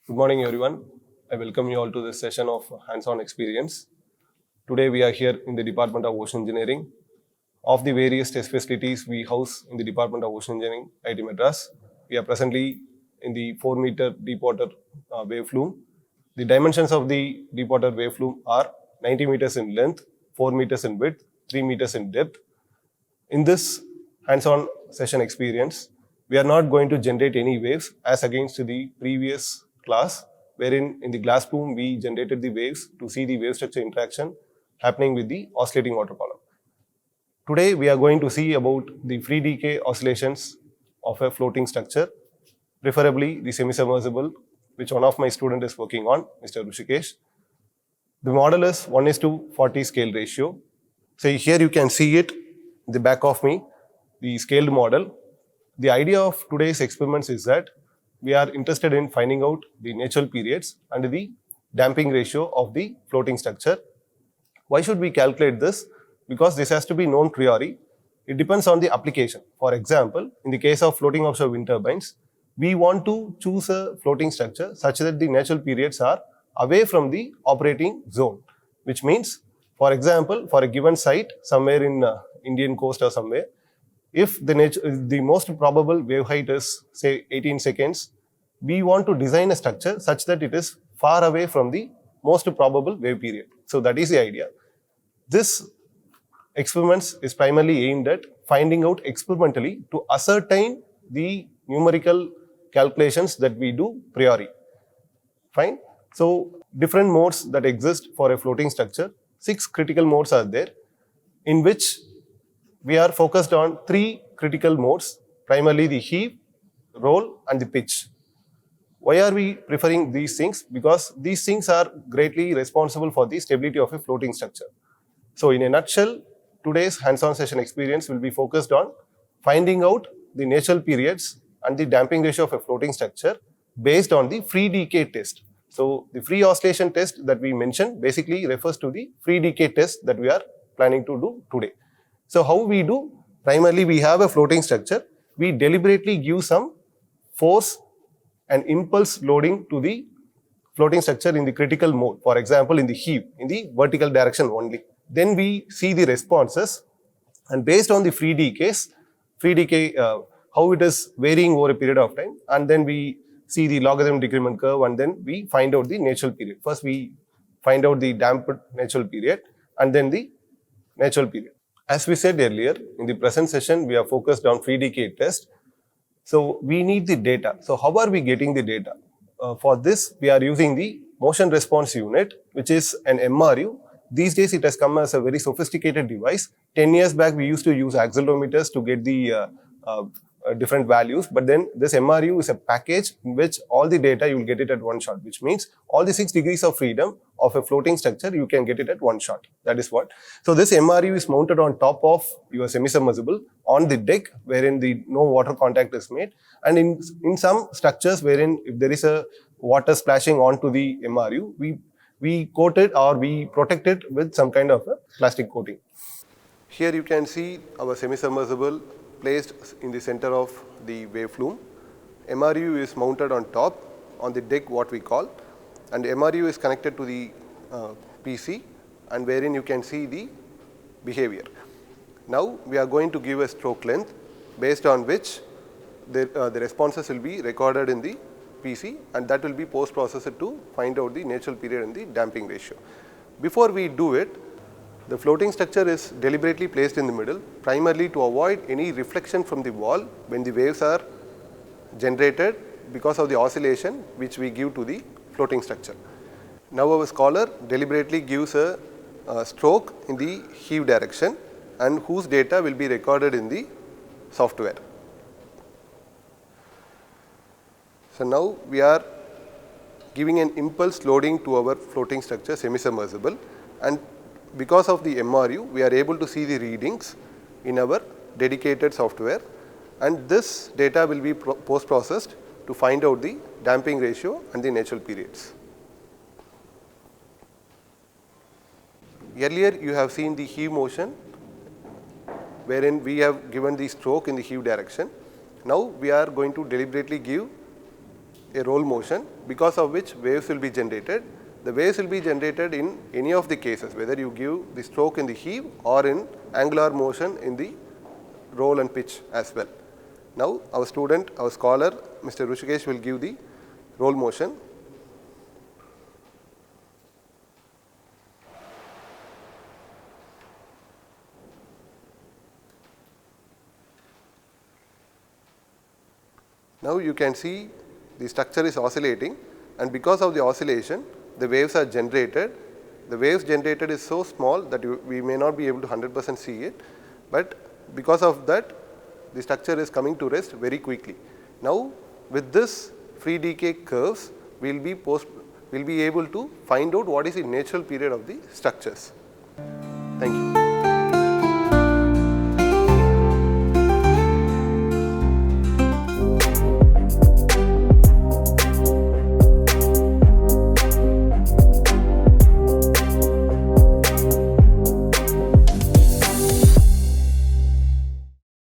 Good morning, everyone. I welcome you all to this session of hands-on experience. Today, we are here in the Department of Ocean Engineering. Of the various test facilities we house in the Department of Ocean Engineering, IIT Madras, we are presently in the 4-meter deep water wave flume. The dimensions of the deep water wave flume are 90 meters in length, 4 meters in width, 3 meters in depth. In this hands-on session experience, we are not going to generate any waves as against the previous class, wherein in the glass plume we generated the waves to see the wave structure interaction happening with the oscillating water column. Today we are going to see about the free decay oscillations of a floating structure, preferably the semi-submersible, which one of my students is working on, Mr. Rushikesh. The model is 1:40 scale ratio. So here you can see it in the back of me, the scaled model. The idea of today's experiments is that we are interested in finding out the natural periods and the damping ratio of the floating structure. Why should we calculate this? Because this has to be known priori. It depends on the application. For example, in the case of floating offshore wind turbines, we want to choose a floating structure such that the natural periods are away from the operating zone, which means, for example, for a given site somewhere in Indian coast or somewhere, if the most probable wave height is say 18 seconds, we want to design a structure such that it is far away from the most probable wave period. So that is the idea. This experiments is primarily aimed at finding out experimentally to ascertain the numerical calculations that we do priori. Fine. So different modes that exist for a floating structure, 6 critical modes are there, in which we are focused on 3 critical modes, primarily the heave, roll and the pitch. Why are we preferring these things? Because these things are greatly responsible for the stability of a floating structure. So in a nutshell, today's hands-on session experience will be focused on finding out the natural periods and the damping ratio of a floating structure based on the free decay test. So the free oscillation test that we mentioned basically refers to the free decay test that we are planning to do today. So how we do? Primarily we have a floating structure. We deliberately give some force and impulse loading to the floating structure in the critical mode. For example, in the heave, in the vertical direction only. Then we see the responses, and based on the free decay, how it is varying over a period of time, and then we see the logarithm decrement curve, and then we find out the natural period. First we find out the damped natural period and then the natural period. As we said earlier, in the present session, we are focused on free decay test. So we need the data. So how are we getting the data? For this, we are using the motion response unit, which is an MRU. These days, it has come as a very sophisticated device. 10 years back, we used to use accelerometers to get the different values. But then this MRU is a package in which all the data, you will get it at one shot, which means all the 6 degrees of freedom of a floating structure, you can get it at one shot. That is what. So this MRU is mounted on top of your semi-submersible on the deck, wherein no water contact is made. And in some structures wherein if there is a water splashing onto the MRU, we coat it or we protect it with some kind of a plastic coating. Here you can see our semi-submersible placed in the center of the wave flume. MRU is mounted on top, on the deck what we call, and MRU is connected to the PC, and wherein you can see the behavior. Now we are going to give a stroke length based on which the responses will be recorded in the PC, and that will be post-processed to find out the natural period and the damping ratio. Before we do it, the floating structure is deliberately placed in the middle, primarily to avoid any reflection from the wall when the waves are generated because of the oscillation which we give to the floating structure. Now our scholar deliberately gives a stroke in the heave direction, and whose data will be recorded in the software. So now we are giving an impulse loading to our floating structure semi-submersible, and because of the MRU, we are able to see the readings in our dedicated software, and this data will be post-processed to find out the damping ratio and the natural periods. Earlier you have seen the heave motion, wherein we have given the stroke in the heave direction. Now we are going to deliberately give a roll motion because of which waves will be generated. The waves will be generated in any of the cases, whether you give the stroke in the heave or in angular motion in the roll and pitch as well. Now, our student, our scholar, Mr. Rushikesh will give the roll motion. Now, you can see the structure is oscillating, and because of the oscillation, the waves are generated. The waves generated is so small that we may not be able to 100% see it, but because of that, the structure is coming to rest very quickly. Now, with this free decay curves, we will be able to find out what is the natural period of the structures. Thank you.